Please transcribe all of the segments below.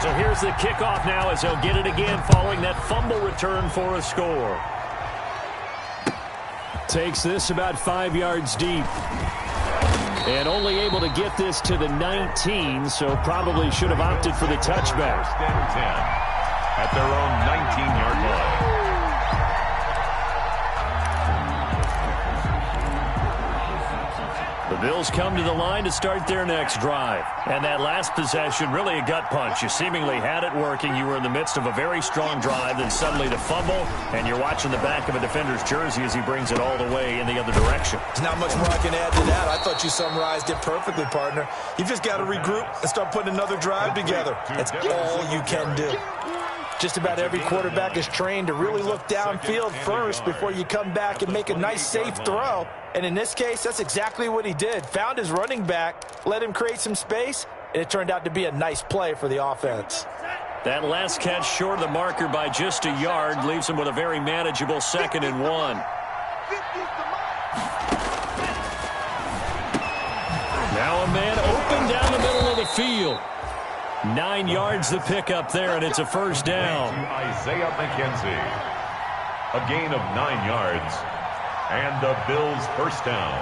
So here's the kickoff now as they'll get it again following that fumble return for a score. Takes this about 5 yards deep. And only able to get this to the 19, so probably should have opted for the touchback. First and 10 at their own 19-yard line. The Bills come to the line to start their next drive. And that last possession, really a gut punch. You seemingly had it working. You were in the midst of a very strong drive, then suddenly the fumble, and you're watching the back of a defender's jersey as he brings it all the way in the other direction. There's not much more I can add to that. I thought you summarized it perfectly, partner. You've just got to regroup and start putting another drive together. That's all you can do. Just about every quarterback is trained to really look downfield first before you come back and make a nice, safe throw. And in this case, that's exactly what he did. Found his running back, let him create some space, and it turned out to be a nice play for the offense. That last catch short of the marker by just a yard leaves him with a very manageable 2nd and 1. Now a man open down the middle of the field. 9 yards the pickup there, and it's a first down. Isaiah McKenzie. A gain of 9 yards. And the Bills first down.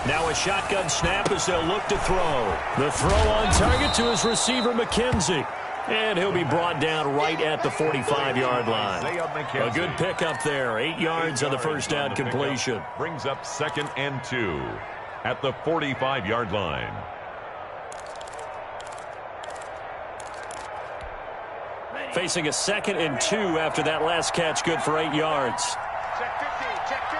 Now a shotgun snap as they'll look to throw. The throw on target to his receiver, McKenzie. And he'll be brought down right at the 45-yard line. A good pickup there. 8 yards on the first down completion. Brings up 2nd and 2 at the 45-yard line. Facing a 2nd and 2 after that last catch, good for 8 yards. Check 50, check 50.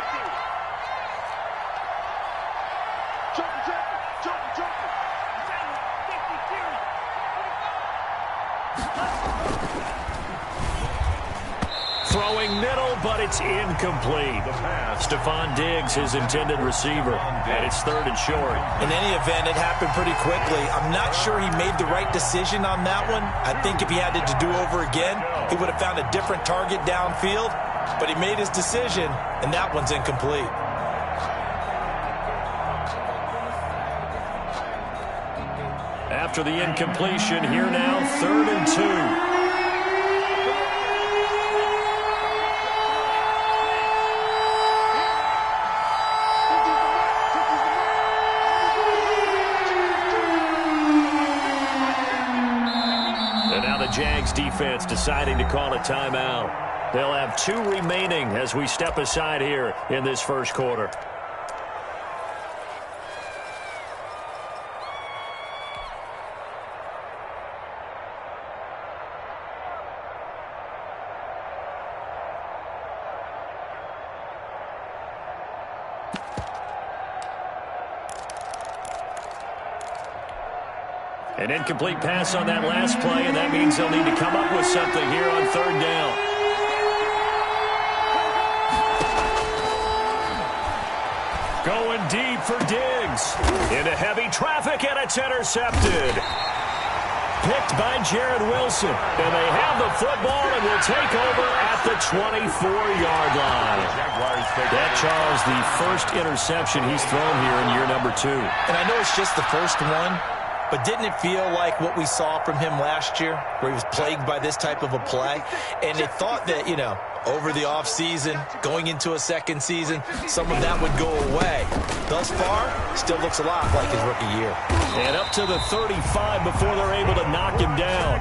Throwing middle, but it's incomplete. Stephon Diggs, his intended receiver, and it's 3rd and short. In any event, it happened pretty quickly. I'm not sure he made the right decision on that one. I think if he had it to do over again, he would have found a different target downfield, but he made his decision, and that one's incomplete. After the incompletion, here now, 3rd and 2. Jags defense deciding to call a timeout. They'll have 2 remaining as we step aside here in this first quarter. An incomplete pass on that last play, and that means they'll need to come up with something here on 3rd down. Going deep for Diggs. Into heavy traffic, and it's intercepted. Picked by Jared Wilson. And they have the football and will take over at the 24-yard line. That, Charles, the first interception he's thrown here in year number 2. And I know it's just the first one, but didn't it feel like what we saw from him last year, where he was plagued by this type of a play? And they thought that, you know, over the offseason, going into a second season, some of that would go away. Thus far, still looks a lot like his rookie year. And up to the 35 before they're able to knock him down.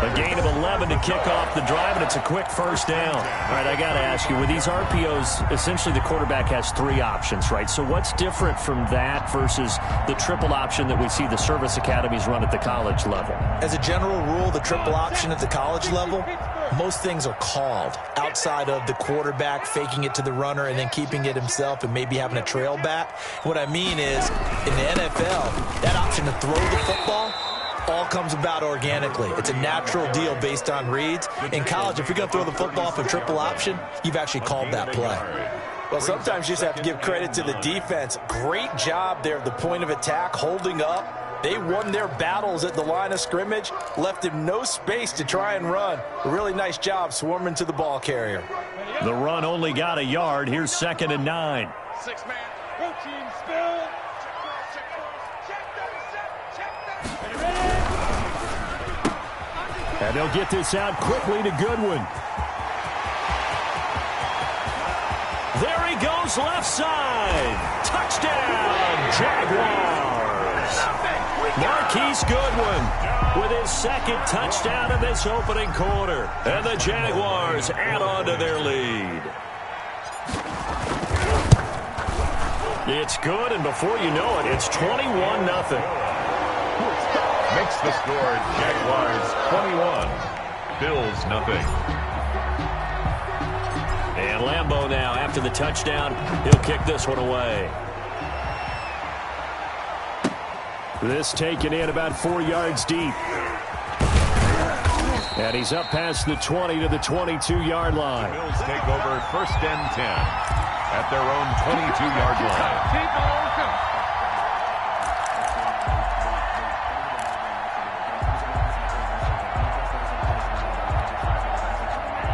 A gain of 11 to kick off the drive, and it's a quick first down. All right, I got to ask you, with these RPOs, essentially the quarterback has 3 options, right? So what's different from that versus the triple option that we see the service academies run at the college level? As a general rule, the triple option at the college level, most things are called outside of the quarterback faking it to the runner and then keeping it himself and maybe having a trail back. What I mean is, in the NFL, that option to throw the football all comes about organically. It's a natural deal based on reads. In college, if you're going to throw the football for triple option, you've actually called that play. Well, sometimes you just have to give credit to the defense. Great job there at the point of attack, holding up. They won their battles at the line of scrimmage, left him no space to try and run. A really nice job swarming to the ball carrier. The run only got a yard. Here's 2nd and 9. 6-man, routine spill. Check that. And they'll get this out quickly to Goodwin. There he goes, left side. Touchdown, Jaguars. Marquise Goodwin with his second touchdown in this opening quarter. And the Jaguars add on to their lead. It's good, and before you know it, it's 21-0. Makes the score Jaguars 21, Bills nothing. And Lambeau now, after the touchdown, he'll kick this one away. This taken in about 4 yards deep. And he's up past the 20 to the 22-yard line. The Bills take over 1st and 10 at their own 22-yard line.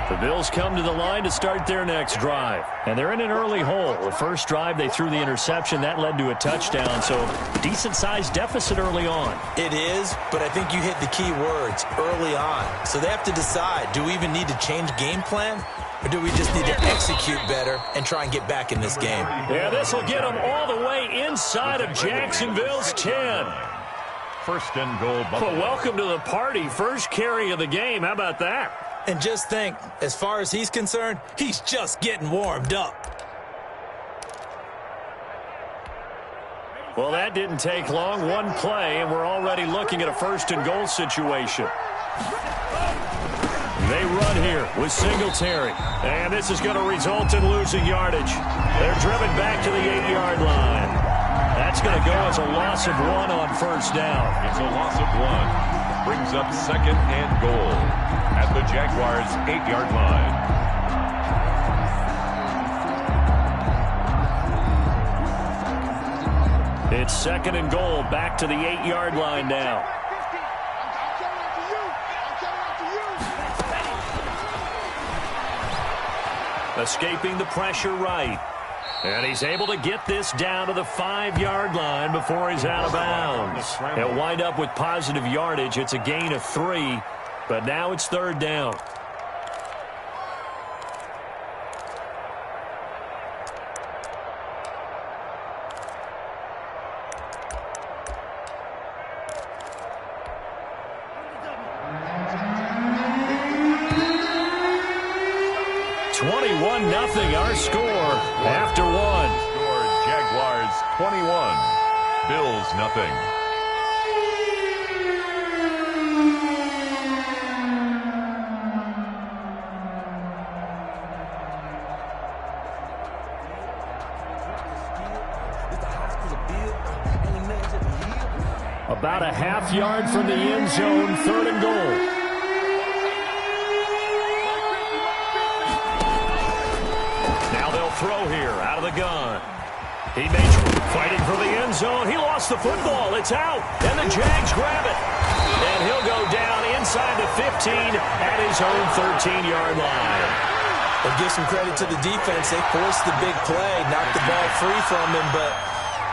The Bills come to the line to start their next drive. And they're in an early hole. The first drive, they threw the interception. That led to a touchdown. So decent-sized deficit early on. It is, but I think you hit the key words, early on. So they have to decide, do we even need to change game plan? Or do we just need to execute better and try and get back in this game? Yeah, this will get them all the way inside of Jacksonville's 10. 1st and goal. Well, welcome to the party. First carry of the game. How about that? And just think, as far as he's concerned, he's just getting warmed up. Well, that didn't take long. One play, and we're already looking at a 1st and goal situation. They run here with Singletary. And this is going to result in losing yardage. They're driven back to the 8-yard line. That's going to go as a loss of 1 on 1st down. It's a loss of 1. Brings up 2nd and goal at the Jaguars' 8-yard line. It's 2nd and goal, back to the 8-yard line now. Escaping the pressure right. And he's able to get this down to the 5-yard line before he's out of bounds. He'll wind up with positive yardage. It's a gain of 3, but now it's 3rd down. Nothing, our score after 1. Score Jaguars 21, Bills nothing. About a half yard from the end zone, 3rd and goal. Throw here out of the gun. He makes fighting for the end zone. He lost the football. It's out. And the Jags grab it. And he'll go down inside the 15 at his own 13-yard line. Well, give some credit to the defense. They forced the big play, knocked the ball free from him, but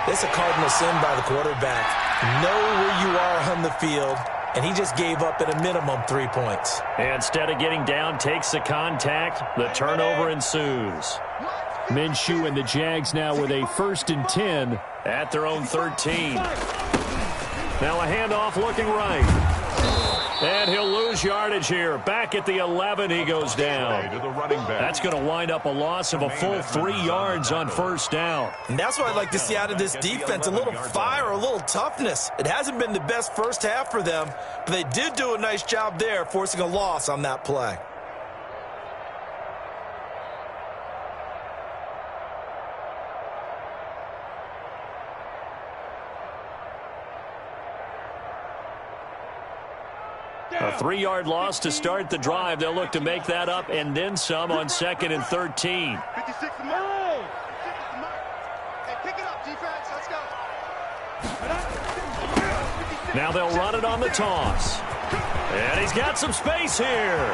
it's a cardinal sin by the quarterback. Know where you are on the field, and he just gave up at a minimum 3 points. And instead of getting down, takes the contact. The turnover ensues. Minshew and the Jags now with a 1st and 10 at their own 13. Now a handoff looking right. And he'll lose yardage here. Back at the 11, he goes down. That's going to wind up a loss of a full 3 yards on 1st down. And that's what I'd like to see out of this defense, a little fire, a little toughness. It hasn't been the best first half for them, but they did do a nice job there, forcing a loss on that play. A 3-yard loss to start the drive. They'll look to make that up and then some on 2nd and 13. 56 to mark. Hey, pick it up, defense. Let's go. Now they'll run it on the toss. And he's got some space here.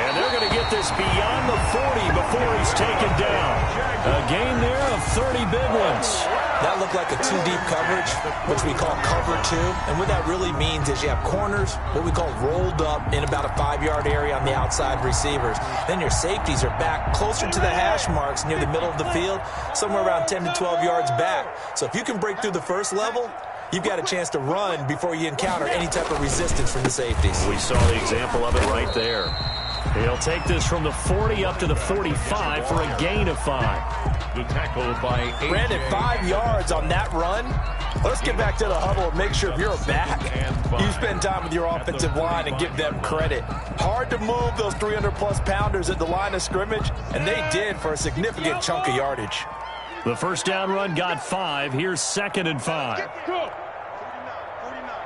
And they're going to get this beyond the 40 before he's taken down. A gain there of 30 big ones. That looked like a two-deep coverage, which we call cover two. And what that really means is you have corners, what we call rolled up in about a 5-yard area on the outside receivers. Then your safeties are back closer to the hash marks near the middle of the field, somewhere around 10 to 12 yards back. So if you can break through the first level, you've got a chance to run before you encounter any type of resistance from the safeties. We saw the example of it right there. He'll take this from the 40 up to the 45 for a gain of 5. The tackle by Brandon, 5 yards on that run. Let's get back to the huddle and make sure if you're a back, you spend time with your offensive line and give them credit. Hard to move those 300-plus pounders at the line of scrimmage, and they did for a significant chunk of yardage. The first down run got 5. Here's 2nd and 5. 49,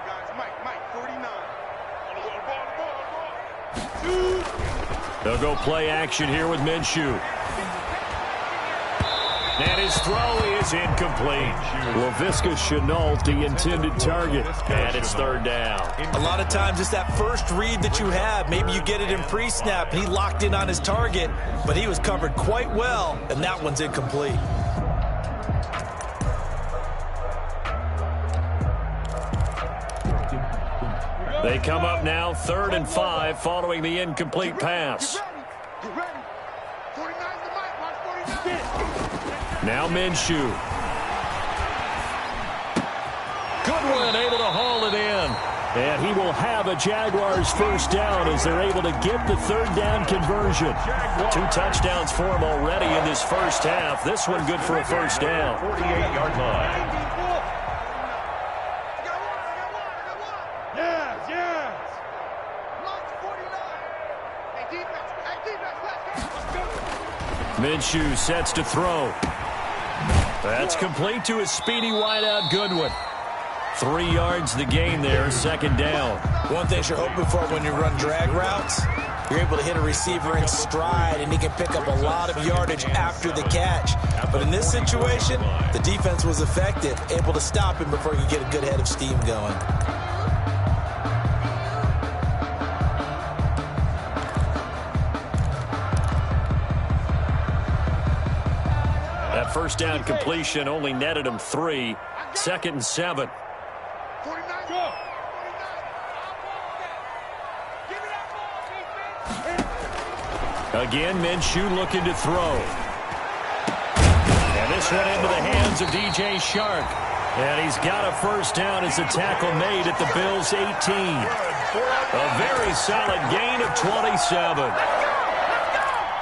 guys. Mike, 49. They'll go play action here with Minshew. And his throw is incomplete. Laviska Shenault, the intended target. And it's 3rd down. A lot of times it's that first read that you have. Maybe you get it in pre-snap, and he locked in on his target, but he was covered quite well, and that one's incomplete. They come up now 3rd and 5 following the incomplete pass. Now Minshew. Goodwin able to haul it in. And he will have a Jaguars first down as they're able to get the 3rd down conversion. 2 touchdowns for him already in this first half. This one good for a first down. 48-yard line. Minshew sets to throw. That's complete to his speedy wideout Goodwin. 3 yards the gain there, 2nd down. One thing you're hoping for when you run drag routes, you're able to hit a receiver in stride, and he can pick up a lot of yardage after the catch. But in this situation, the defense was effective, able to stop him before he could get a good head of steam going. That first down completion only netted him 3. 2nd and 7. Again, Minshew looking to throw. And this one into the hands of djSo4kis. And he's got a first down as the tackle made at the Bills' 18. A very solid gain of 27.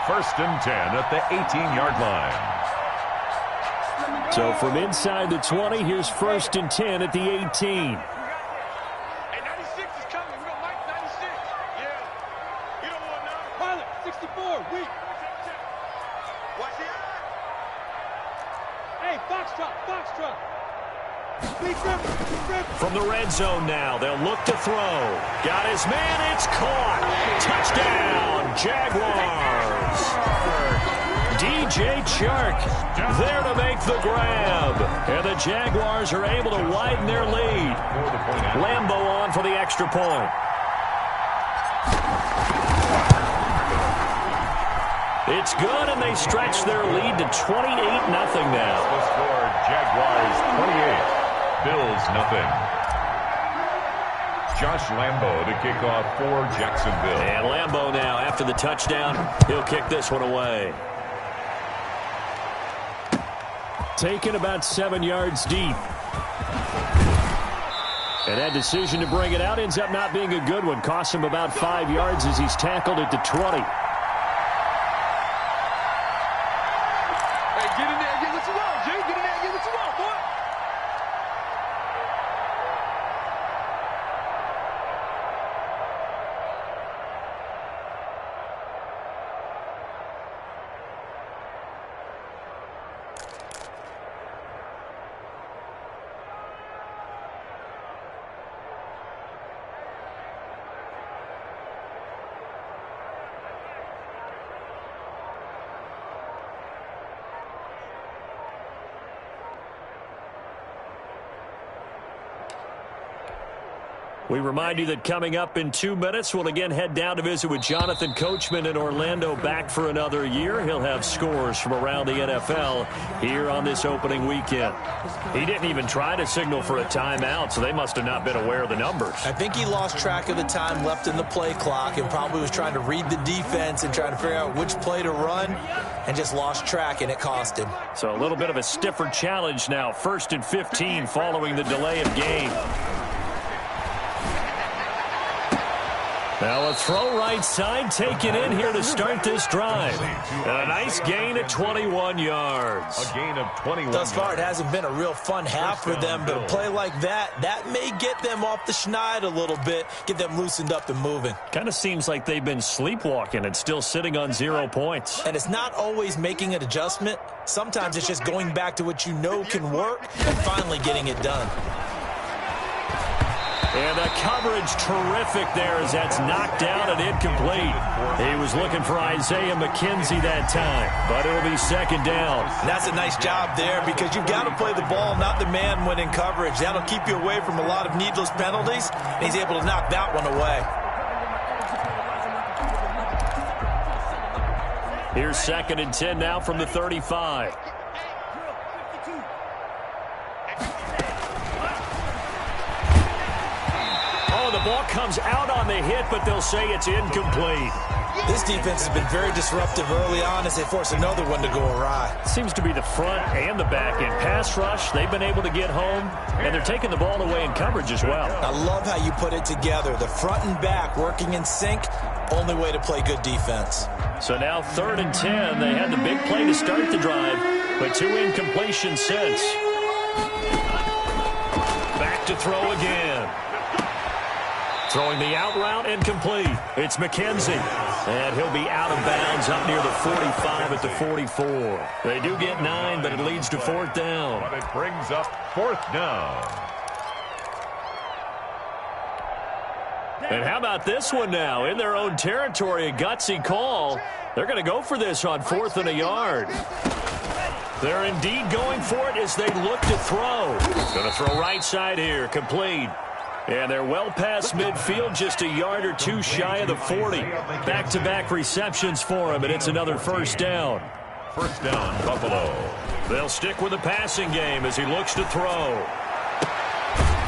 1st and 10 at the 18-yard line. So from inside the 20, here's 1st and 10 at the 18. From the red zone now, they'll look to throw. Got his man, it's caught. Touchdown, Jaguars. djSo4kis there to make the grab. And the Jaguars are able to widen their lead. Lambo on for the extra point. It's good, and they stretch their lead to 28-0 now. The score, Jaguars 28. Bills nothing. Josh Lambo to kick off for Jacksonville. And Lambo now, after the touchdown, he'll kick this one away. Taken about 7 yards deep. And that decision to bring it out ends up not being a good one. Costs him about 5 yards as he's tackled at the 20. Hey, get in there and get what you want, Jay. Get in there and get what you want, boy. We remind you that coming up in 2 minutes, we'll again head down to visit with Jonathan Coachman in Orlando, back for another year. He'll have scores from around the NFL here on this opening weekend. He didn't even try to signal for a timeout, so they must have not been aware of the numbers. I think he lost track of the time left in the play clock and probably was trying to read the defense and trying to figure out which play to run and just lost track, and it cost him. So a little bit of a stiffer challenge now. 1st and 15 following the delay of game. Now a throw right side taken in here to start this drive. And a nice gain at 21 yards. A gain of 21 Thus far, it hasn't been a real fun half for them, but a play like that may get them off the schneid a little bit, get them loosened up and moving. Kind of seems like they've been sleepwalking and still sitting on 0 points. And it's not always making an adjustment. Sometimes it's just going back to what you know can work and finally getting it done. And the coverage terrific there as that's knocked down and incomplete. He was looking for Isaiah McKenzie that time, but it'll be 2nd down. And that's a nice job there because you've got to play the ball, not the man when in coverage. That'll keep you away from a lot of needless penalties, and he's able to knock that one away. Here's 2nd and 10 now from the 35. The ball comes out on the hit, but they'll say it's incomplete. This defense has been very disruptive early on as they force another one to go awry. Seems to be the front and the back end. Pass rush, they've been able to get home, and they're taking the ball away in coverage as well. I love how you put it together. The front and back working in sync, only way to play good defense. So now 3rd and 10. They had the big play to start the drive, but 2 incompletions since. Back to throw again. Throwing the out route incomplete. It's McKenzie. And he'll be out of bounds up near the 45 at the 44. They do get 9, but it leads to 4th down. But it brings up 4th down. And how about this one now? In their own territory, a gutsy call. They're going to go for this on 4th and a yard. They're indeed going for it as they look to throw. Going to throw right side here, complete. And they're well past midfield, just a yard or 2 shy of the 40. Back-to-back receptions for him, and it's another 1st down. 1st down, Buffalo. They'll stick with the passing game as he looks to throw.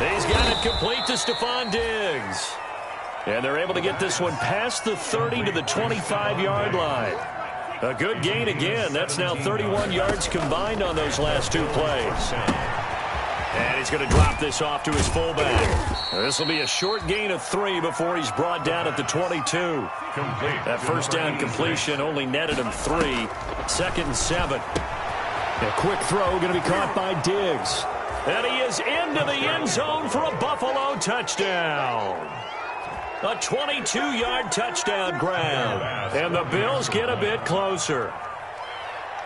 He's got it complete to Stephon Diggs. And they're able to get this one past the 30 to the 25-yard line. A good gain again. That's now 31 yards combined on those last 2 plays. And he's going to drop this off to his fullback. This will be a short gain of 3 before he's brought down at the 22. That 1st down completion only netted him 3. 2nd and 7. A quick throw going to be caught by Diggs. And he is into the end zone for a Buffalo touchdown. A 22-yard touchdown grab. And the Bills get a bit closer.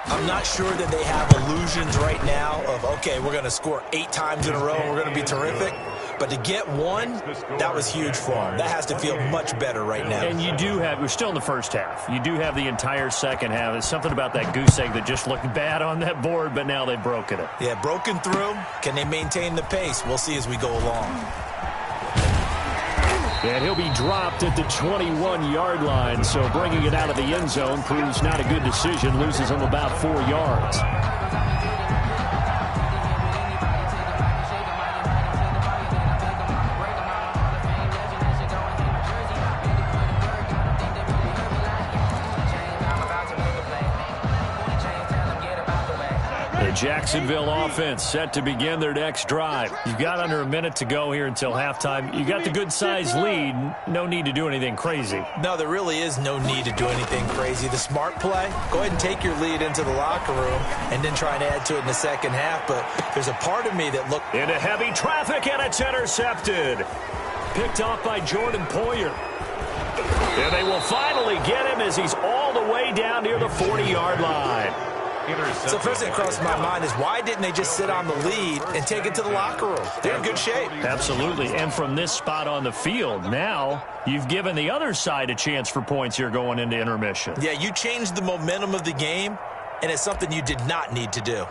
I'm not sure that they have illusions right now of, okay, we're going to score 8 times in a row and we're going to be terrific. But to get 1, that was huge for them. That has to feel much better right now. And you do have, we're still in the first half. You do have the entire second half. There's something about that goose egg that just looked bad on that board, but now they've broken it. Yeah, broken through. Can they maintain the pace? We'll see as we go along. And he'll be dropped at the 21-yard line, so bringing it out of the end zone proves not a good decision, loses him about 4 yards. The Jacksonville offense set to begin their next drive. You've got under a minute to go here until halftime. You got the good-sized lead. No need to do anything crazy. No, there really is no need to do anything crazy. The smart play, go ahead and take your lead into the locker room and then try and add to it in the second half. But there's a part of me that looked into heavy traffic, and it's intercepted. Picked off by Jordan Poyer. And they will finally get him as he's all the way down near the 40-yard line. So first thing that crossed my mind is why didn't they just sit on the lead and take it to the locker room? They're in good shape. Absolutely. And from this spot on the field, now you've given the other side a chance for points here going into intermission. Yeah, you changed the momentum of the game, and it's something you did not need to do.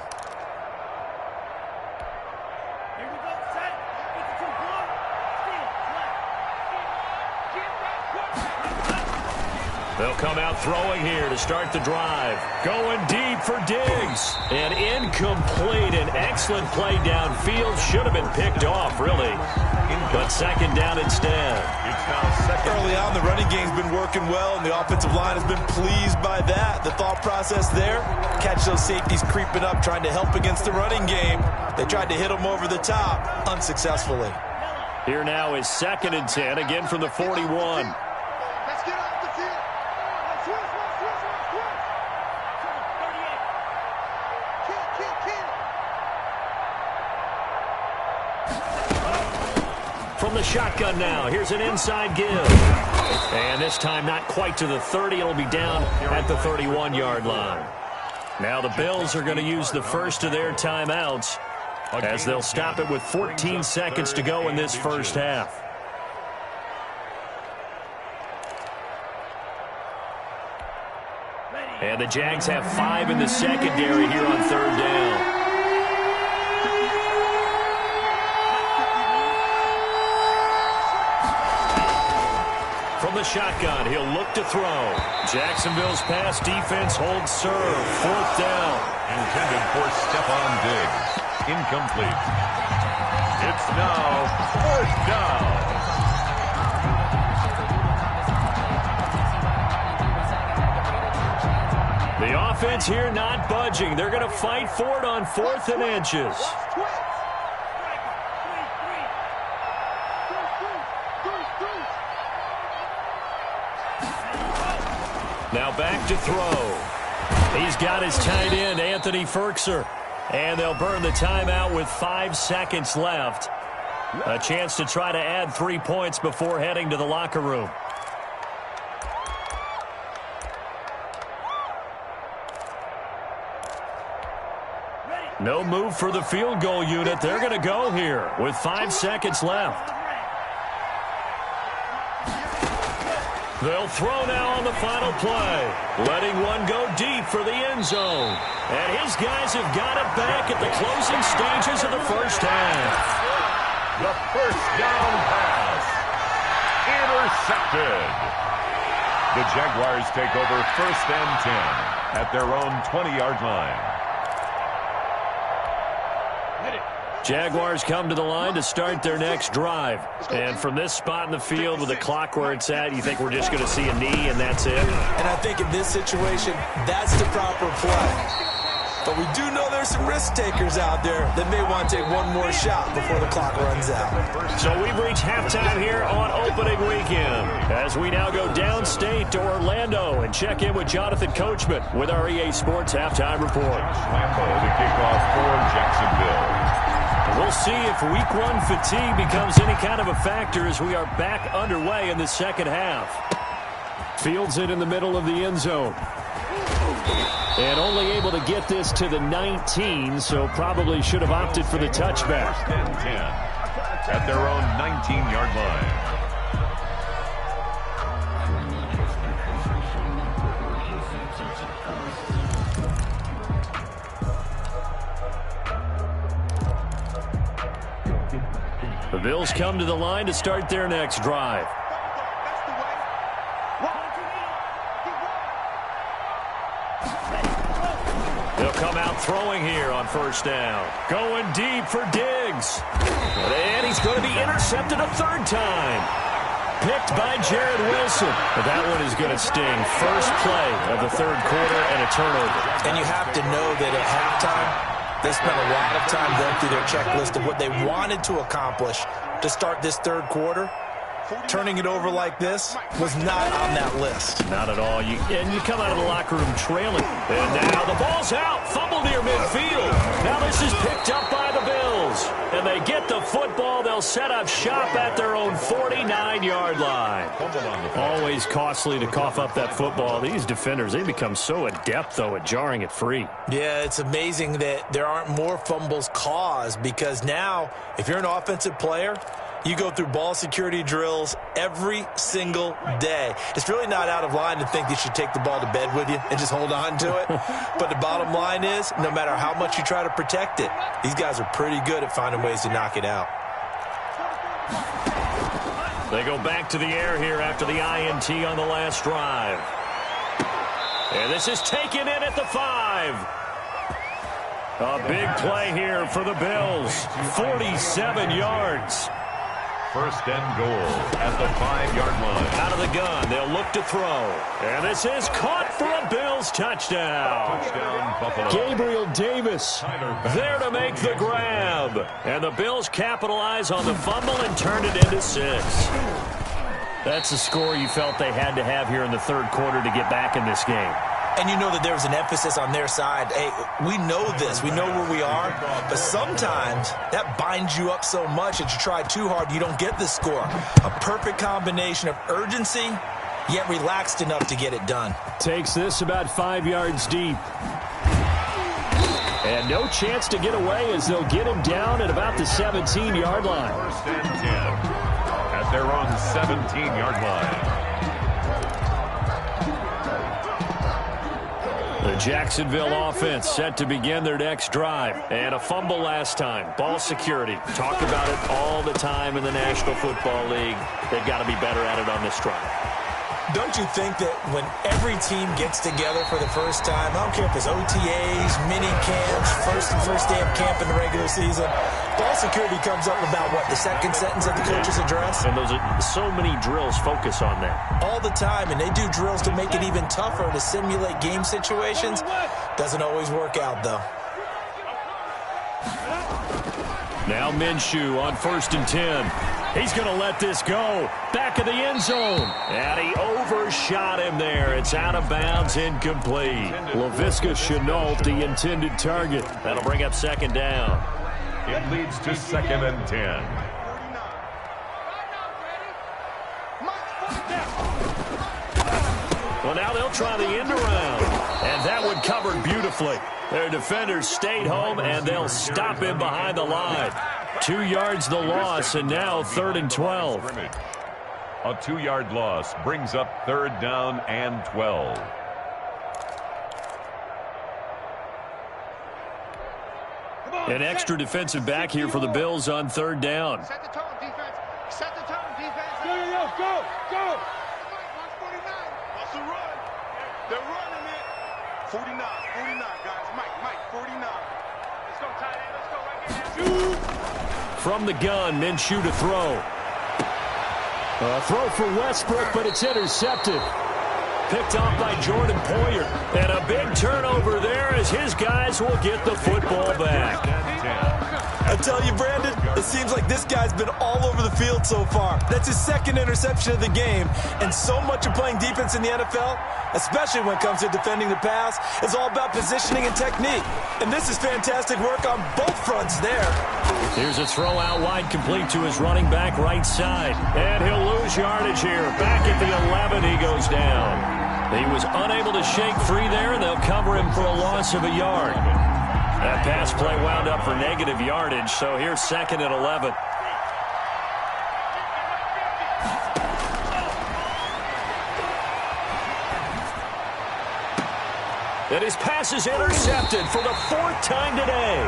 They'll come out throwing here to start the drive. Going deep for Diggs. And incomplete. An excellent play downfield. Should have been picked off, really. But second down instead. It's now second. Early on, the running game's been working well, and the offensive line has been pleased by that. The thought process there, catch those safeties creeping up, trying to help against the running game. They tried to hit them over the top, unsuccessfully. Here now is 2nd and 10, again from the 41. Let's get off the field. Let's switch. Kill. From the shotgun now, here's an inside give. And this time not quite to the 30. It'll be down at the 31-yard line. Now the Bills are going to use the first of their timeouts as they'll stop it with 14 seconds to go in this first half. And the Jags have 5 in the secondary here on 3rd down. From the shotgun, he'll look to throw. Jacksonville's pass defense holds serve. 4th down. Intended for Stephon Diggs. Incomplete. It's now 4th down. The offense here not budging. They're going to fight for it on 4th and inches. Now back to throw. He's got his tight end, Anthony Ferkser. And they'll burn the timeout with 5 seconds left. A chance to try to add 3 points before heading to the locker room. No move for the field goal unit. They're going to go here with 5 seconds left. They'll throw now on the final play, letting one go deep for the end zone. And his guys have got it back at the closing stages of the first half. The first down pass. Intercepted. The Jaguars take over 1st and 10 at their own 20-yard line. Jaguars come to the line to start their next drive. And from this spot in the field with the clock where it's at, you think we're just going to see a knee and that's it? And I think in this situation, that's the proper play. But we do know there's some risk takers out there that may want to take one more shot before the clock runs out. So we've reached halftime here on opening weekend as we now go downstate to Orlando and check in with Jonathan Coachman with our EA Sports Halftime Report. Lambeau to kick off for Jacksonville. We'll see if week 1 fatigue becomes any kind of a factor as we are back underway in the second half. Fields it in the middle of the end zone. And only able to get this to the 19, so probably should have opted for the touchback. 1st and 10 at their own 19-yard line. The Bills come to the line to start their next drive. They'll come out throwing here on 1st down. Going deep for Diggs. And he's going to be intercepted a 3rd time. Picked by Jared Wilson. But that one is going to sting. First play of the 3rd quarter and a turnover. And you have to know that at halftime, they spent a lot of time going through their checklist of what they wanted to accomplish to start this 3rd quarter. Turning it over like this was not on that list. Not at all. And you come out of the locker room trailing. And now the ball's out. Fumble near midfield. Now this is picked up by the Bills. And they get the football. They'll set up shop at their own 49-yard line. Always costly to cough up that football. These defenders, they become so adept, though, at jarring it free. Yeah, it's amazing that there aren't more fumbles caused because now, if you're an offensive player, you go through ball security drills every single day. It's really not out of line to think you should take the ball to bed with you and just hold on to it. But the bottom line is, no matter how much you try to protect it, these guys are pretty good at finding ways to knock it out. They go back to the air here after the INT on the last drive. And this is taken in at the 5. A big play here for the Bills. 47 yards. First and goal at the 5-yard line. Out of the gun, they'll look to throw. And this is caught for a Bills touchdown. Touchdown, Buffalo. Gabriel Davis there to make the grab. And the Bills capitalize on the fumble and turn it into 6. That's the score you felt they had to have here in the third quarter to get back in this game. And you know that there was an emphasis on their side. Hey, we know this. We know where we are. But sometimes that binds you up so much that you try too hard, you don't get the score. A perfect combination of urgency, yet relaxed enough to get it done. Takes this about 5 yards deep. And no chance to get away as they'll get him down at about the 17-yard line. First and 10 at their own 17-yard line. The Jacksonville offense set to begin their next drive. And a fumble last time. Ball security. Talk about it all the time in the National Football League. They've got to be better at it on this drive. Don't you think that when every team gets together for the first time, I don't care if it's OTAs, mini camps, first day of camp in the regular season, ball security comes up about, what, the second sentence of the coach's address? And those are so many drills focus on that. All the time, and they do drills to make it even tougher to simulate game situations. Doesn't always work out, though. Now Minshew on 1st and 10. He's going to let this go. Back of the end zone. And he overshot him there. It's out of bounds, incomplete. Laviska Shenault, the intended target. That'll bring up 2nd down. It leads to 2nd and 10. Well, now they'll try the end around. And that one covered beautifully. Their defenders stayed home, and they'll stop him behind the line. 2 yards the loss, and now 3rd and 12. A 2-yard loss brings up 3rd down and 12. An extra defensive back here for the Bills on 3rd down. Set the tone, defense. Set the tone, defense. Go. 149. What's the run? They're running it. 49, guys. Mike, 49. Let's go, tight end. Let's go right here. Shoot. From the gun, Minshew to throw. A throw for Westbrook, but it's intercepted. Picked off by Jordan Poyer. And a big turnover there as his guys will get the football back. I tell you, Brandon, it seems like this guy's been all over the field so far. That's his 2nd interception of the game. And so much of playing defense in the NFL, especially when it comes to defending the pass, is all about positioning and technique. And this is fantastic work on both fronts there. Here's a throw out wide, complete to his running back right side. And he'll lose yardage here. Back at the 11, he goes down. He was unable to shake free there, and they'll cover him for a loss of a yard. That pass play wound up for negative yardage, so here's 2nd and 11. And his pass is intercepted for the 4th time today.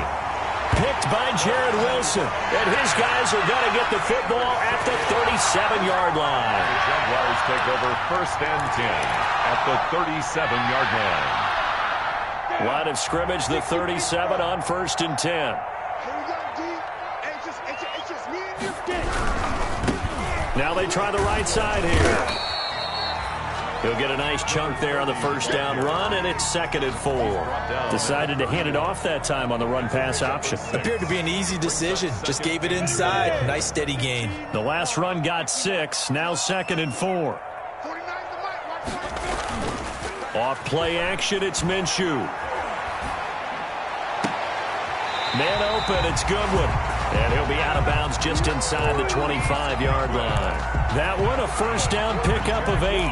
Picked by Jared Wilson. And his guys are going to get the football at the 37-yard line. The Jaguars take over 1st and 10 at the 37-yard line. Line of scrimmage, the 37 on 1st and 10. Here we go, D. It's just me and you. Now they try the right side here. He'll get a nice chunk there on the 1st down run, and it's 2nd and 4. Decided to hand it off that time on the run-pass option. Appeared to be an easy decision. Just gave it inside. Nice steady gain. The last run got 6. Now 2nd and 4. 49 the mic. Off play action, it's Minshew. Man open, it's Goodwin. And he'll be out of bounds just inside the 25-yard line. That one, a 1st down pickup of 8.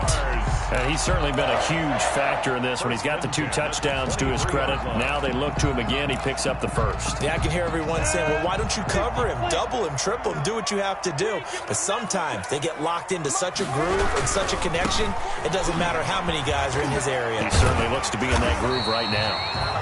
And he's certainly been a huge factor in this when he's got the 2 touchdowns to his credit. Now they look to him again. He picks up the 1st. Yeah, I can hear everyone saying, well, why don't you cover him, double him, triple him, do what you have to do. But sometimes they get locked into such a groove and such a connection, it doesn't matter how many guys are in his area. He certainly looks to be in that groove right now.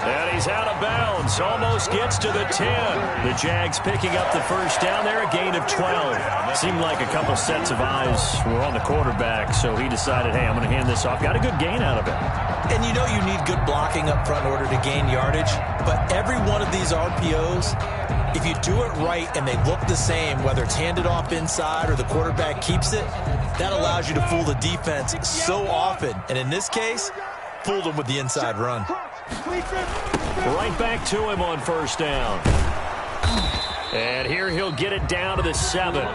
And he's out of bounds. Almost gets to the 10. The Jags picking up the 1st down there, a gain of 12. Seemed like a couple sets of eyes were on the quarterback, so he decided, hey, I'm going to hand this off. Got a good gain out of it. And you know you need good blocking up front in order to gain yardage. But every one of these RPOs, if you do it right and they look the same, whether it's handed off inside or the quarterback keeps it, that allows you to fool the defense so often. And in this case, fooled them with the inside run. Right back to him on first down. And here he'll get it down to the 7.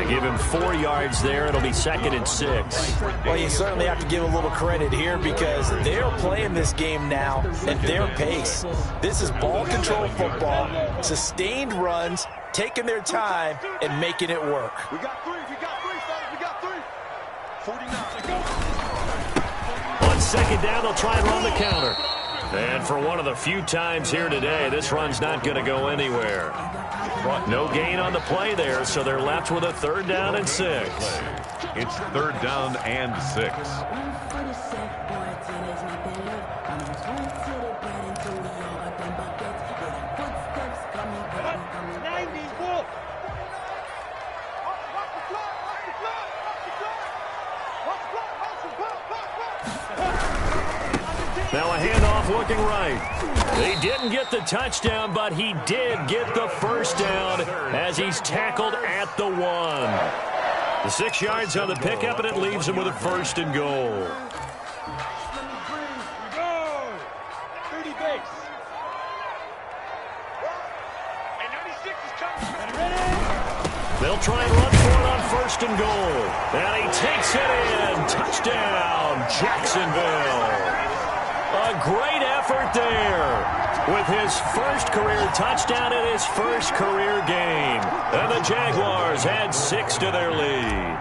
Give him 4 yards there. It'll be 2nd and 6. Well, you certainly have to give a little credit here because they're playing this game now at their pace. This is ball control football, sustained runs, taking their time, and making it work. We got 3, fellas. We got 3. 49. On second down, they'll try and run the counter. And for one of the few times here today, this run's not going to go anywhere. No gain on the play there, so they're left with a 3rd down and 6. It's 3rd down and 6. Now a handoff looking right. They didn't get the touchdown, but he did get the first down as he's tackled at the 1. The 6 yards on the pickup, and it leaves him with a 1st and goal. They'll try and run for it on 1st and goal. And he takes it in. Touchdown, Jacksonville. A great effort there with his first career touchdown in his first career game. And the Jaguars add 6 to their lead.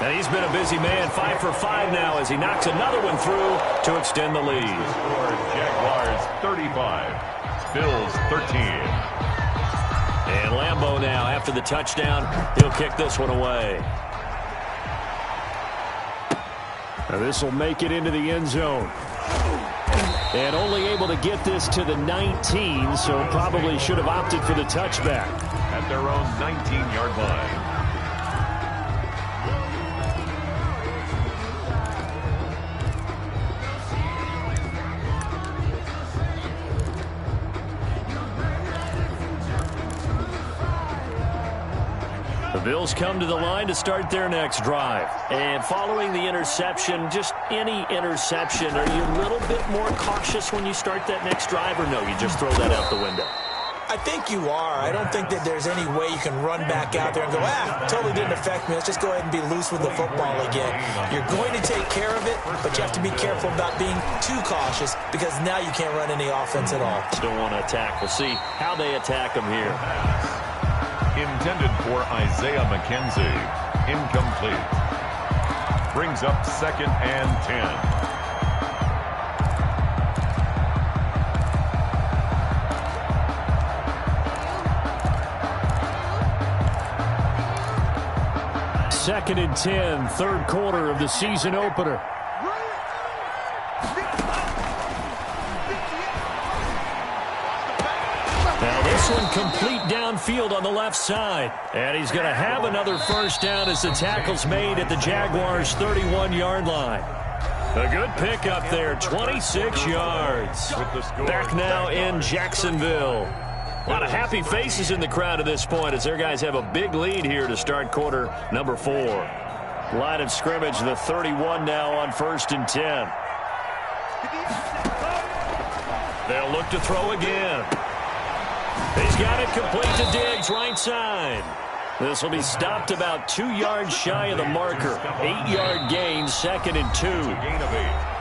And he's been a busy man, 5 for 5 now as he knocks another one through to extend the lead. Jaguars 35, Bills 13. And Lambeau now, after the touchdown, he'll kick this one away. Now this will make it into the end zone. And only able to get this to the 19, so probably should have opted for the touchback. At their own 19-yard line. The Bills come to the line to start their next drive. And following the interception, just any interception, are you a little bit more cautious when you start that next drive, or no, you just throw that out the window? I think you are. I don't think that there's any way you can run back out there and go, totally didn't affect me. Let's just go ahead and be loose with the football again. You're going to take care of it, but you have to be careful about being too cautious because now you can't run any offense at all. Still want to attack. We'll see how they attack them here. Intended for Isaiah McKenzie. Incomplete. Brings up 2nd and 10. Second and 10, 3rd quarter of the season opener. Now this one complete downfield on the left side. And he's going to have another first down as the tackle's made at the Jaguars' 31-yard line. A good pickup there, 26 yards. Back now in Jacksonville. A lot of happy faces in the crowd at this point as their guys have a big lead here to start quarter number 4. Line of scrimmage, the 31 now on 1st and 10. They'll look to throw again. He's got it complete to Diggs, right side. This will be stopped about 2 yards shy of the marker. 8-yard gain, 2nd and 2.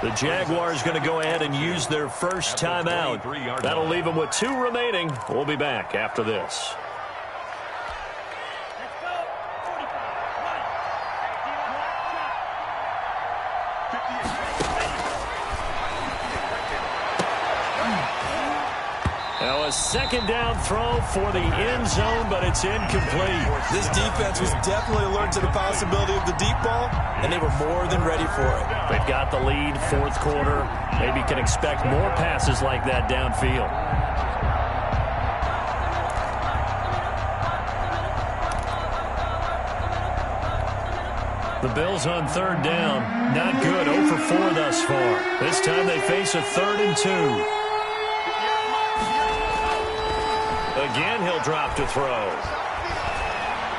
The Jaguars going to go ahead and use their first timeout. That'll leave them with 2 remaining. We'll be back after this. Now a 2nd down throw for the end zone, but it's incomplete. This defense was definitely alert to the possibility of the deep ball, and they were more than ready for it. They've got the lead, 4th quarter. Maybe can expect more passes like that downfield. The Bills on third down. Not good. 0 for 4 thus far. This time they face a 3rd and 2. Again, he'll drop to throw.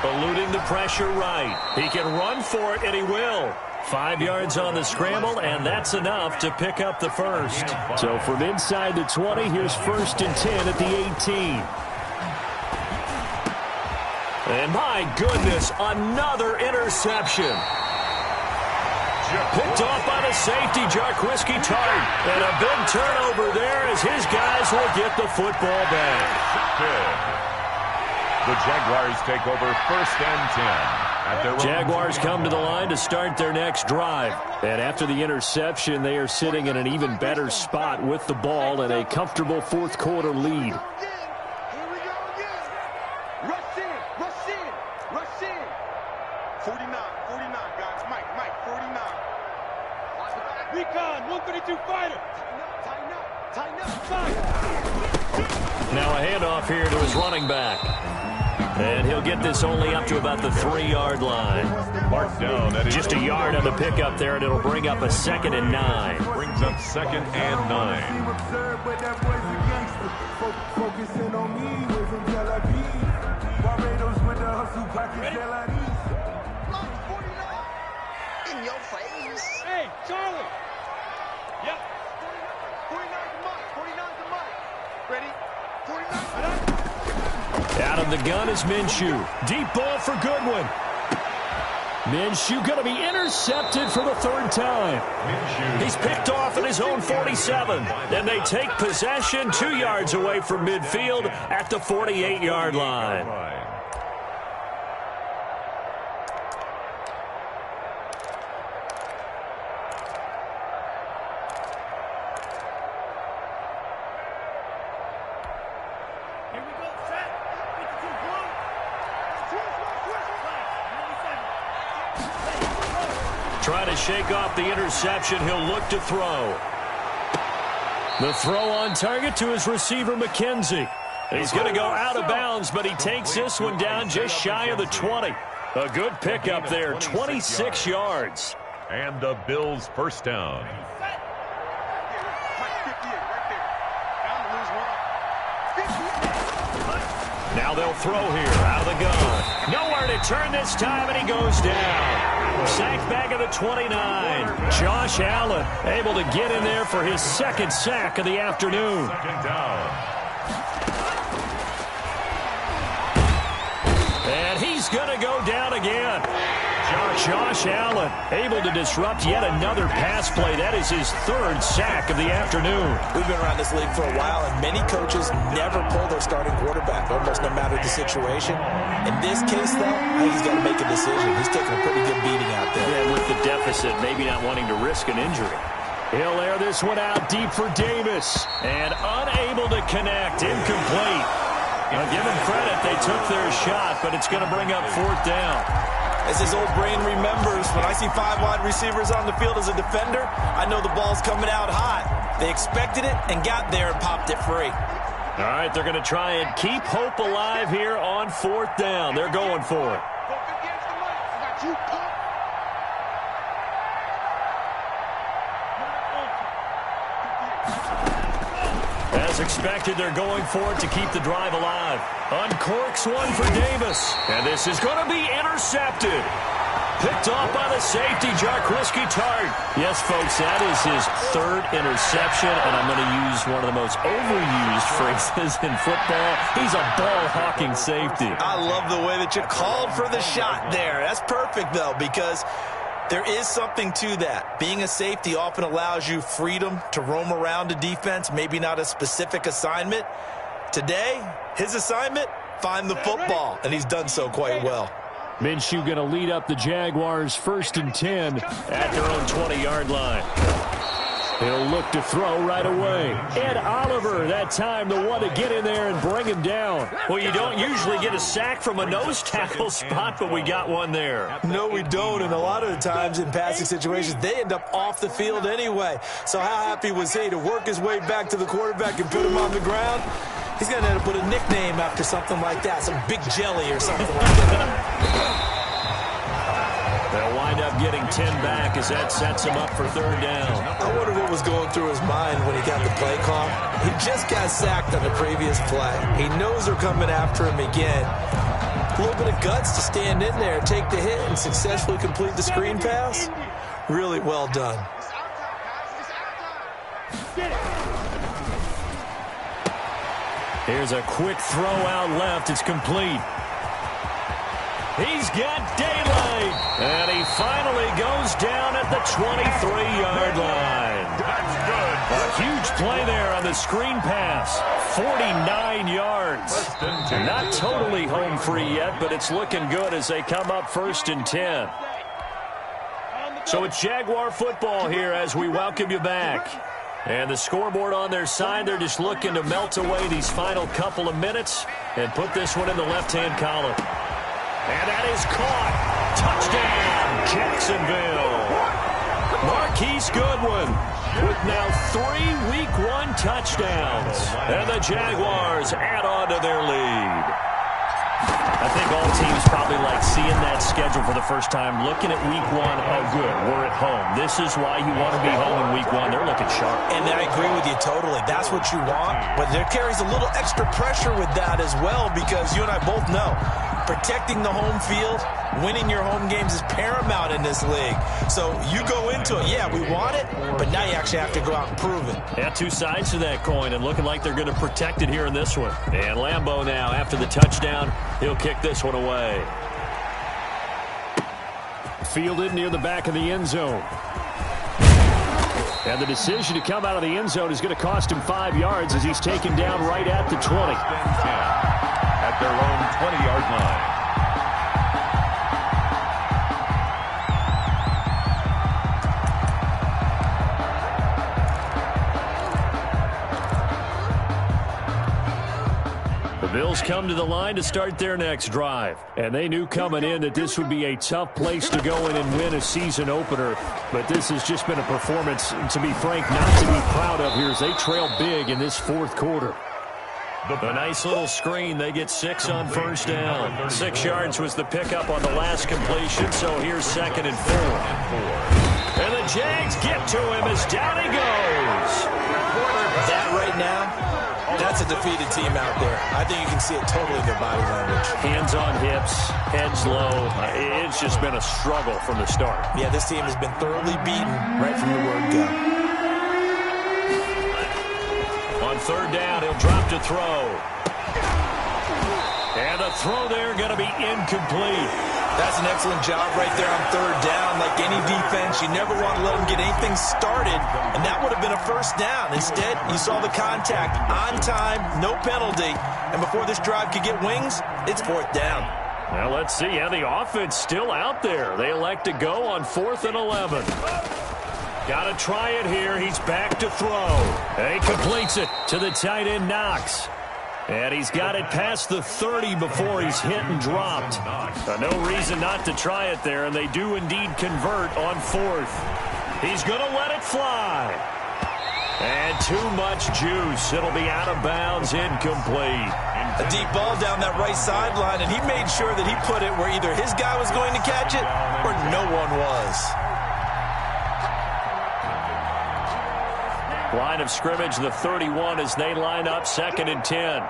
Eluding the pressure right. He can run for it, and he will. 5 yards on the scramble, and that's enough to pick up the first. So from inside the 20, here's 1st and 10 at the 18. And my goodness, another interception. Picked off by the safety, Jarquiski Tart. And a big turnover there as his guys will get the football back. The Jaguars take over 1st and 10. At their Jaguars come to the line to start their next drive. And after the interception, they are sitting in an even better spot with the ball and a comfortable 4th quarter lead. Rush in. 49, guys. Mike, 49. Recon, 132 fighter. Tighten up. Now a handoff here to his running back. And he'll get this only up to about the 3-yard line. Mark down. Just a yard on the pickup there, and it'll bring up a 2nd and 9. Brings up 2nd and 9. Focusing on me, waving Tel Barbados with the hustle pocket Tel Aviv. In your face. Hey, Charlie. Yep. 49 to Mike. 49 to Mike. Ready? 49 to Mike. Out of the gun is Minshew. Deep ball for Goodwin. Minshew going to be intercepted for the 3rd time. He's picked off at his own 47. Then they take possession 2 yards away from midfield at the 48-yard line. Trying to shake off the interception. He'll look to throw. The throw on target to his receiver, McKenzie. He's going to go out of bounds, but he takes this one down just shy of the 20. A good pickup there, 26 yards. And the Bills' 1st down. Now they'll throw here out of the gun. Nowhere to turn this time, and he goes down. Sacked back at the 29. Josh Allen able to get in there for his 2nd sack of the afternoon. 2nd down. And he's going to go down again. Josh Allen able to disrupt yet another pass play. That is his 3rd sack of the afternoon. We've been around this league for a while, and many coaches never pull their starting quarterback, almost no matter the situation. In this case, though, I think he's got to make a decision. He's taking a pretty good beating out there. Yeah, with the deficit, maybe not wanting to risk an injury. He'll air this one out deep for Davis. And unable to connect. Incomplete. Now, give them credit. They took their shot, but it's going to bring up 4th down. As his old brain remembers, when I see 5 wide receivers on the field as a defender, I know the ball's coming out hot. They expected it and got there and popped it free. All right, they're going to try and keep hope alive here on 4th down. They're going for it. As expected, they're going for it to keep the drive alive. Uncorks one for Davis. And this is going to be intercepted. Picked off by the safety, Jarquiski Tart. Yes, folks, that is his 3rd interception, and I'm going to use one of the most overused phrases in football. He's a ball-hawking safety. I love the way that you called for the shot there. That's perfect, though, because there is something to that. Being a safety often allows you freedom to roam around a defense, maybe not a specific assignment. Today, his assignment, find the football, and he's done so quite well. Minshew going to lead up the Jaguars 1st and 10 at their own 20-yard line. He'll look to throw right away. Ed Oliver, that time the one to get in there and bring him down. Well, you don't usually get a sack from a nose tackle spot, but we got one there. No, we don't, and a lot of the times in passing situations, they end up off the field anyway. So how happy was he to work his way back to the quarterback and put him on the ground? He's going to end up with a nickname after something like that, some Big Jelly or something like that. They'll wind up getting 10 back as that sets him up for third down. I wonder what was going through his mind when he got the play call. He just got sacked on the previous play. He knows they're coming after him again. A little bit of guts to stand in there, take the hit, and successfully complete the screen pass. Really well done. Here's a quick throw out left. It's complete. He's got daylight. And he finally goes down at the 23-yard line. That's good. A huge play there on the screen pass. 49 yards. Not totally home free yet, but it's looking good as they come up 1st and 10. So it's Jaguar football here as we welcome you back. And the scoreboard on their side, they're just looking to melt away these final couple of minutes and put this one in the left-hand column. And that is caught. Touchdown, Jacksonville. Marquise Goodwin with now 3 Week 1 touchdowns. And the Jaguars add on to their lead. I think all teams probably like seeing that schedule for the first time, looking at Week 1, oh, good, we're at home. This is why you want to be home in Week 1. They're looking sharp. And I agree with you totally. That's what you want. But there carries a little extra pressure with that as well because you and I both know protecting the home field, winning your home games is paramount in this league. So you go into it, yeah, we want it, but now you actually have to go out and prove it. Yeah, two sides to that coin, and looking like they're going to protect it here in this one. And Lambeau now, after the touchdown, he'll kick this one away. Fielded near the back of the end zone. And the decision to come out of the end zone is going to cost him 5 yards as he's taken down right at the 20. At their own 20-yard line. The Bills come to the line to start their next drive. And they knew coming in that this would be a tough place to go in and win a season opener. But this has just been a performance, to be frank, not to be proud of here as they trail big in this 4th quarter. A nice little screen. They get 6 on first down. 6 yards was the pickup on the last completion, so here's 2nd and 4. And the Jags get to him as down he goes. That right now, that's a defeated team out there. I think you can see it totally in their body language. Hands on hips, heads low. It's just been a struggle from the start. Yeah, this team has been thoroughly beaten right from the word go. On 3rd down, he'll drop to throw. And the throw there going to be incomplete. That's an excellent job right there on 3rd down. Like any defense, you never want to let them get anything started, and that would have been a first down. Instead, you saw the contact on time, no penalty, and before this drive could get wings, it's 4th down. Now let's see how the offense still out there. They elect to go on 4th and 11. Got to try it here. He's back to throw. And he completes it to the tight end, Knox. And he's got it past the 30 before he's hit and dropped. No reason not to try it there, and they do indeed convert on 4th. He's going to let it fly. And too much juice. It'll be out of bounds, incomplete. A deep ball down that right sideline, and he made sure that he put it where either his guy was going to catch it or no one was. Line of scrimmage, the 31 as they line up 2nd and 10.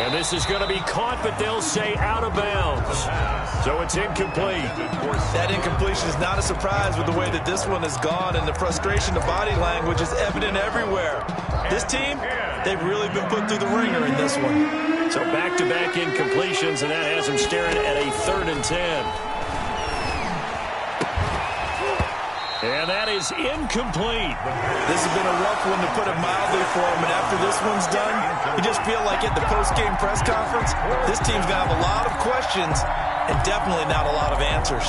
And this is going to be caught, but they'll say out of bounds. So it's incomplete. That incompletion is not a surprise with the way that this one has gone, and the frustration of body language is evident everywhere. This team, they've really been put through the ringer in this one. So back-to-back incompletions, and that has them staring at a 3rd and 10. And that is incomplete. This has been a rough one to put it mildly for him, and after this one's done, you just feel like at the post-game press conference, this team's going to have a lot of questions and definitely not a lot of answers.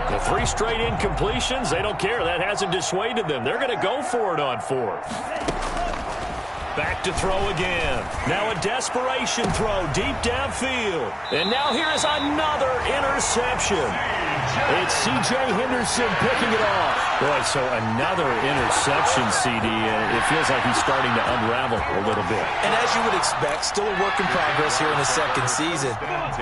The 3 straight incompletions, they don't care. That hasn't dissuaded them. They're going to go for it on 4th. Back to throw again. Now a desperation throw deep downfield. And now here is another interception. It's C.J. Henderson picking it off. Boy, so another interception, CD, and it feels like he's starting to unravel a little bit. And as you would expect, still a work in progress here in his second season.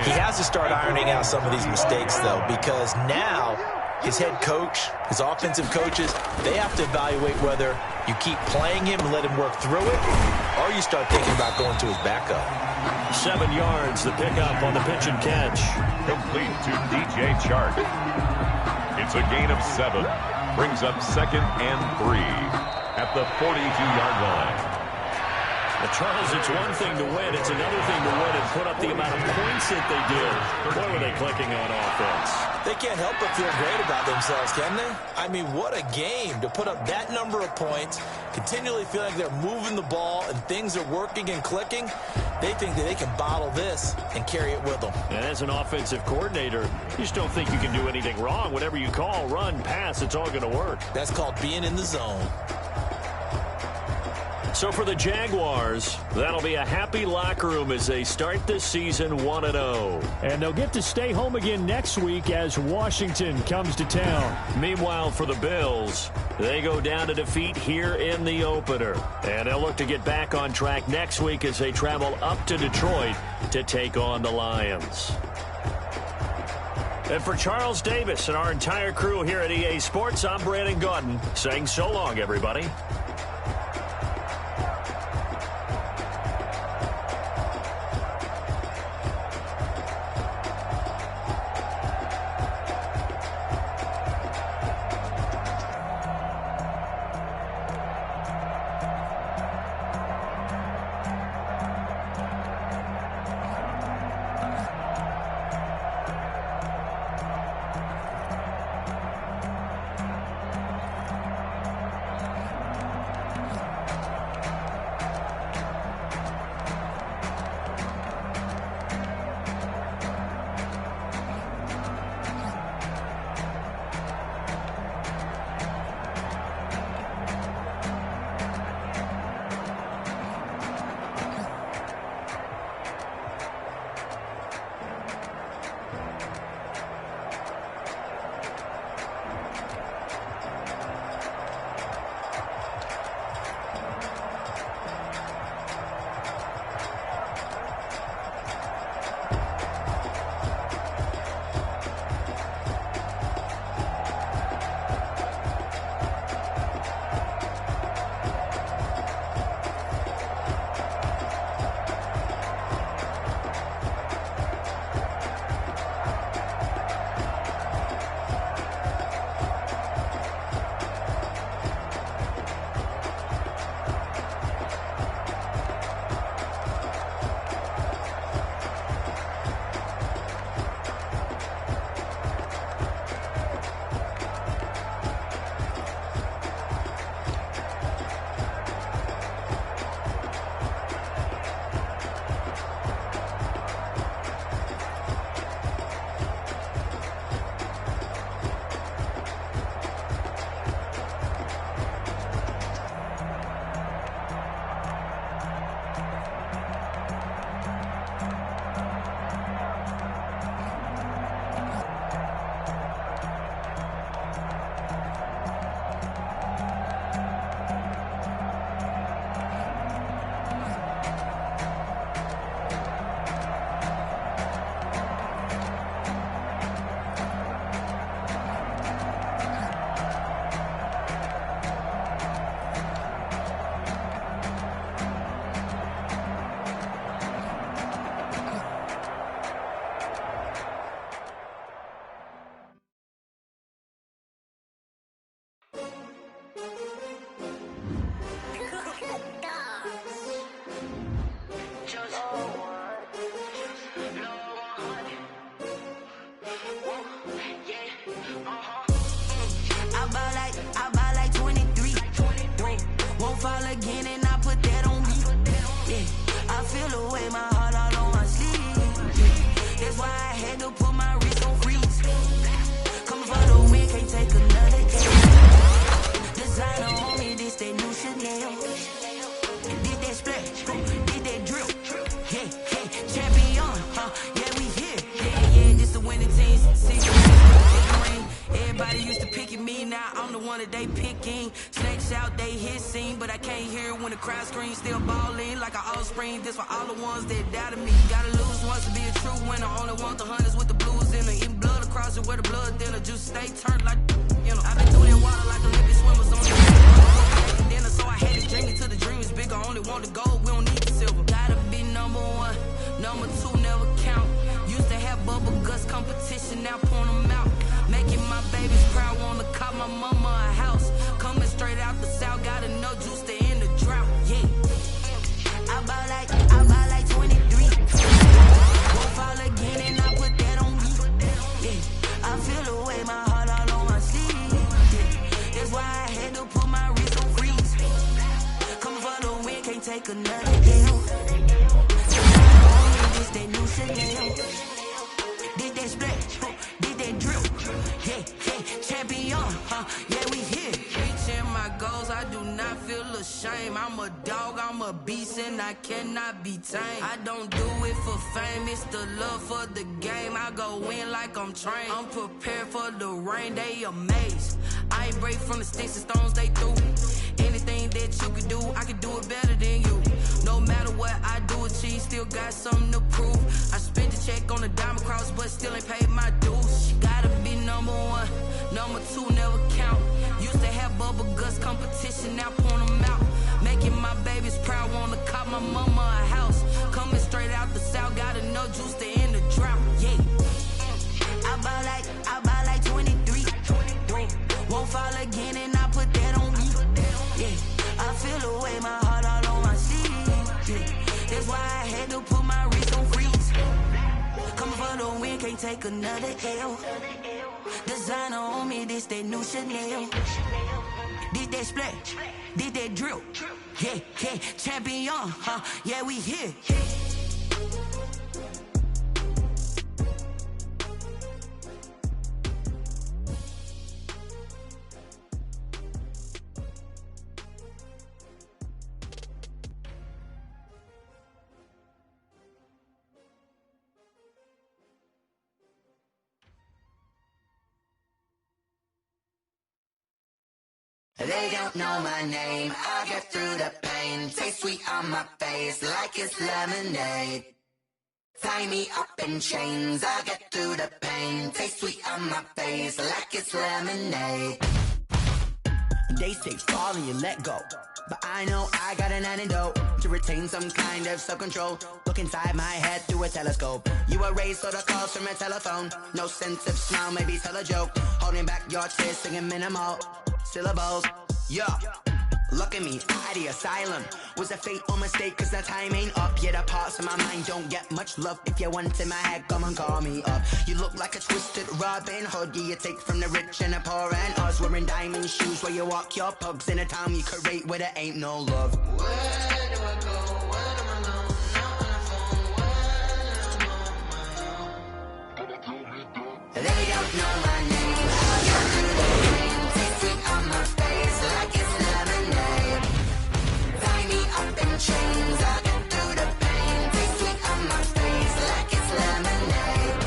He has to start ironing out some of these mistakes, though, because now his head coach, his offensive coaches, they have to evaluate whether you keep playing him and let him work through it, or you start thinking about going to his backup. 7 yards, the pickup on the pitch and catch. Complete to DJ Chark. It's a gain of 7. Brings up 2nd and 3 at the 42-yard line. Well, Charles, it's one thing to win. It's another thing to win and put up the amount of points that they did. Boy, were they clicking on offense. They can't help but feel great about themselves, can they? I mean, what a game to put up that number of points, continually feel like they're moving the ball and things are working and clicking. They think that they can bottle this and carry it with them. And as an offensive coordinator, you just don't think you can do anything wrong. Whatever you call, run, pass, it's all going to work. That's called being in the zone. So for the Jaguars, that'll be a happy locker room as they start this season 1-0. And they'll get to stay home again next week as Washington comes to town. Meanwhile, for the Bills, they go down to defeat here in the opener. And they'll look to get back on track next week as they travel up to Detroit to take on the Lions. And for Charles Davis and our entire crew here at EA Sports, I'm Brandon Gaudin saying so long, everybody. me. Now I'm the one that they picking. Snakes out, they hissing, but I can't hear when the crowd screams. Still balling like an offspring. This for all the ones that doubted me. Gotta lose once to be a true winner. Only want the hunters with the blues in it. Eating blood across it where the blood thinner. Juice stay turned like, you know. I've been through that water like Olympic swimmers on the dinner, so I had to dream it till the dream is bigger. Only want the gold, we don't need the silver. Gotta be number one, number two never count. Used to have bubble guts competition, now point them out. Making my babies proud, wanna cop my mama a house. Coming straight out the south, gotta know juice to end the drought. Yeah, I buy like 23. Won't fall again and I put that on me. Yeah, I feel the way, my heart all on my sleeve. Yeah, that's why I had to put my wrist on freeze. Coming for the win, can't take another L. This that new Chanel. Did that splash, did that drill. Yeah, champion, yeah, we here. Reaching my goals, I do not feel ashamed. I'm a dog, I'm a beast, and I cannot be tamed. I don't do it for fame, it's the love for the game. I go in like I'm trained. I'm prepared for the rain, they amazed. I ain't break from the sticks and stones they threw. Anything that you could do, I could do it better than you. No matter what I do achieve, still got something to prove. I spent the check on the diamond cross, but still ain't paid my dues. Gotta be number one, number two never count. Used to have bubble guts competition, now point them out. Making my babies proud, wanna cop my mama a house. Coming straight out the south, gotta know juice to end the drought. Yeah, I buy like 23. Won't fall again and I put that on me. Yeah, I feel the way, my heart all on my sleeve. Yeah, that's why I had to put my wrist on freeze. Coming for the win, can't take another L. Designer on me, this that new Chanel. Did that splash, did that drill. Yeah, champion, yeah, we here. They don't know my name, I get through the pain. Taste sweet on my face like it's lemonade. Tie me up in chains, I get through the pain. Taste sweet on my face like it's lemonade. They say fall and you let go, but I know I got an antidote to retain some kind of self-control. Look inside my head through a telescope. You erase all the calls from a telephone. No sense of smile, maybe tell a joke. Holding back your tears, singing minimal syllables. Yeah, look at me, out of the asylum. Was a fate or mistake, cause the time ain't up. Yeah, the parts of my mind don't get much love. If you want in my head, come and call me up. You look like a twisted Robin Hood. Yeah, you take from the rich and the poor and us. Wearing diamond shoes where you walk your pugs. In a town you create where there ain't no love. Where do I go? When I'm alone? Now on the phone, when I'm on my own. They don't know my name. I got through the pain. Taste sweet on my face like it's lemonade. Tie me up in chains. I get through the pain. Taste sweet on my face like it's lemonade.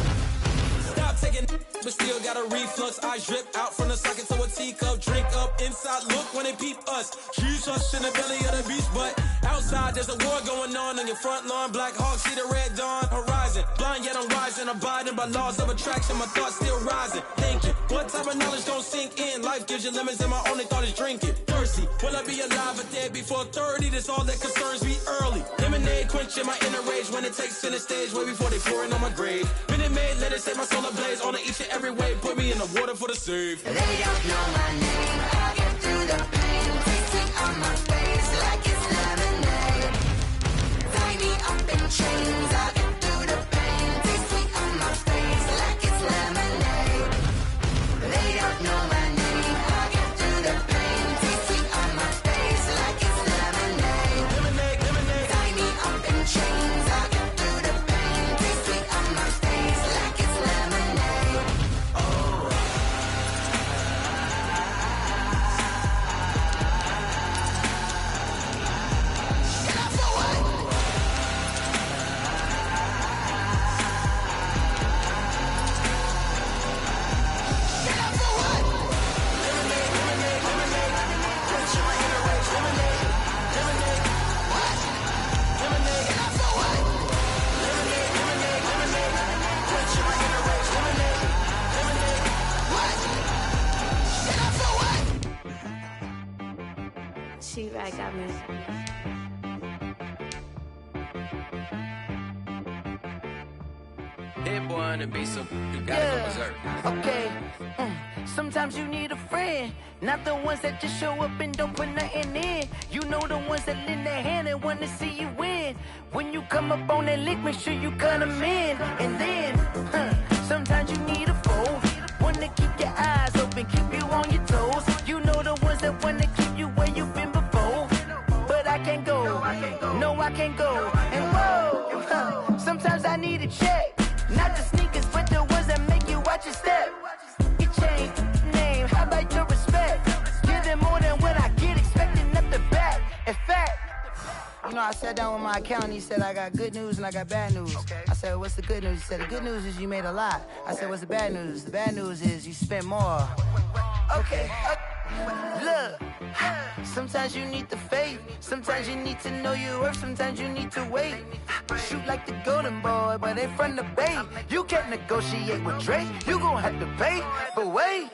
Stop taking but still got a reflux. Eyes drip out from the socket to a teacup. Drink up inside, look when they peep us. Jesus in the belly of the beast, but outside there's a war going on your front lawn. Black Hawk, see the red dawn horizon. Blind yet I'm rising, abiding by laws of attraction. My thoughts still rising, thinking what type of knowledge don't sink in? Life gives you lemons and my only thought is drinking. Thirsty, will I be alive or dead before 30? That's all that concerns me early. Lemonade quenching my inner rage when it takes center stage way before they pour it on my grave. Minute Maid, let it set my soul ablaze on each and every way. Put me in the water for the save. They don't know my name. I get through the pain. Taste sweet on my face like it's lemonade. Tie me up in chains. I get through the pain. Taste sweet on my face like it's lemonade. They don't know my name. I get through the pain. Taste sweet on my face like it's lemonade. Tie me up in chains. I get through the pain. Taste sweet on my face like it's lemonade. Oh. T-Rack got me. Hit boy on the beat, so you gotta go berserk. Okay. Sometimes you need a friend, not the ones that just show up and don't put nothing in. You know the ones that lend their hand and want to see you win. When you come up on that lick, make sure you cut them in. And then, sometimes you need a foe, one to keep your eyes open, keep you on your toes. You know the ones that want to keep you where you've been before. But I can't go, no I can't go. And whoa, sometimes I need a check, not the sneakers, but the ones that make you watch your step. Your chain, name, how about your respect? Give them more than what I get, expecting up the back. In fact, you know, I sat down with my accountant, he said I got good news and I got bad news. I said, what's the good news? He said, the good news is you made a lot. I said, what's the bad news? The bad news is you spent more. Okay, look, sometimes you need the faith, sometimes you need to know your worth, sometimes you need to wait. Shoot like the golden boy, but they from the bay. You can't negotiate with Drake, you gon' have to pay. But wait,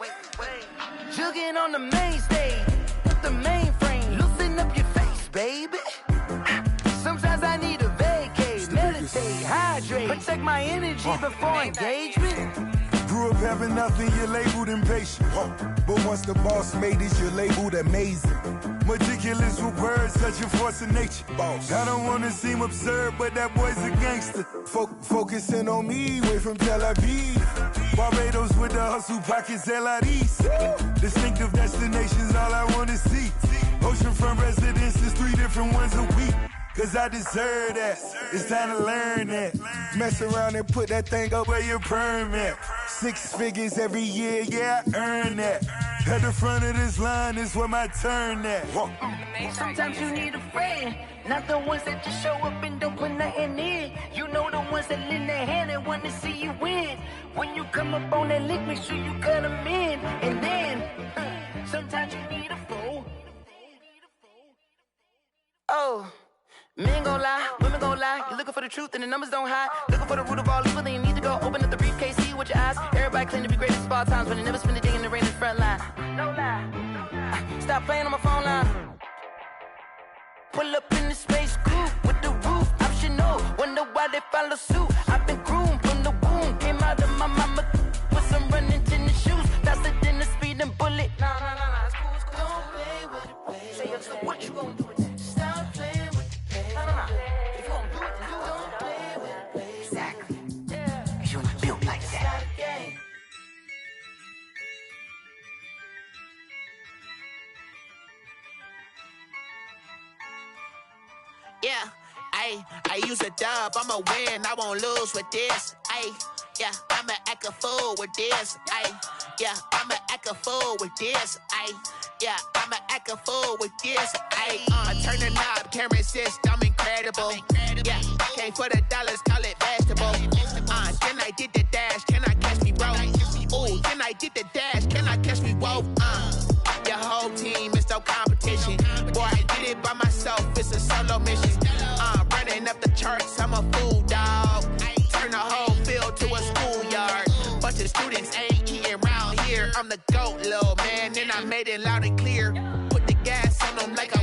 jugging on the main stage, with the mainframe, loosen up your face, baby. Sometimes I need a vacate, meditate, hydrate, protect my energy before engagement. Grew up having nothing, you're labeled impatient. But once the boss made it, you're labeled amazing. Meticulous with words, such a force of nature. I don't wanna seem absurd, but that boy's a gangster. Focusing on me, way from Tel Aviv. Barbados with the hustle pockets, LIDs. Distinctive destinations, all I wanna see. Oceanfront residences, 3 different ones a week. Cause I deserve that, it's time to learn that. Mess around and put that thing up where your permit. 6 figures every year, yeah, I earn that. At the front of this line is where my turn at. Sometimes you need a friend, not the ones that just show up and don't put nothing in. You know the ones that lend their hand and want to see you win. When you come up on that lick, make sure you cut them in. And then, sometimes you need a foe. Oh. Men gon' lie, women gon' lie. You're looking for the truth and the numbers don't hide. Looking for the root of all evil, then you need to go open up the briefcase, see with your eyes. Everybody claim to be greatest of all times, but they never spend a day in the rain in the front line. No lie. Stop playing on my phone line. Pull up in the space coupe with the roof optional. Wonder why they follow suit. I've been groomed from the womb. Came out of my mama with some running tennis shoes. Faster than the speeding bullet. Nah, it's cool, it's cool. Don't play with it, baby. Say what you gon' do with it? Stop playing. If you gon' do it, then you don't play with it, baby. Exactly. Cause you're not built like that. Yeah, I use a dub, I'ma win, I won't lose with this. Yeah, I'ma act a fool with this. Yeah, I'ma act a fool with this. Yeah, I'ma act a fool with this. I turn the knob, can't resist, I'm incredible. Yeah, came for the dollars, call it vegetable. Then I did the dash, can I catch me, bro? Ooh, then I did the dash, can I catch me, whoa? Your whole team is no competition. Boy, I did it by myself, it's a solo mission. Running up the charts, I'm a fool, dog. Turn the whole field to a schoolyard. Bunch of students ain't eating round here. I'm the GOAT, little man, and I made it loud and clear. Put the gas on them like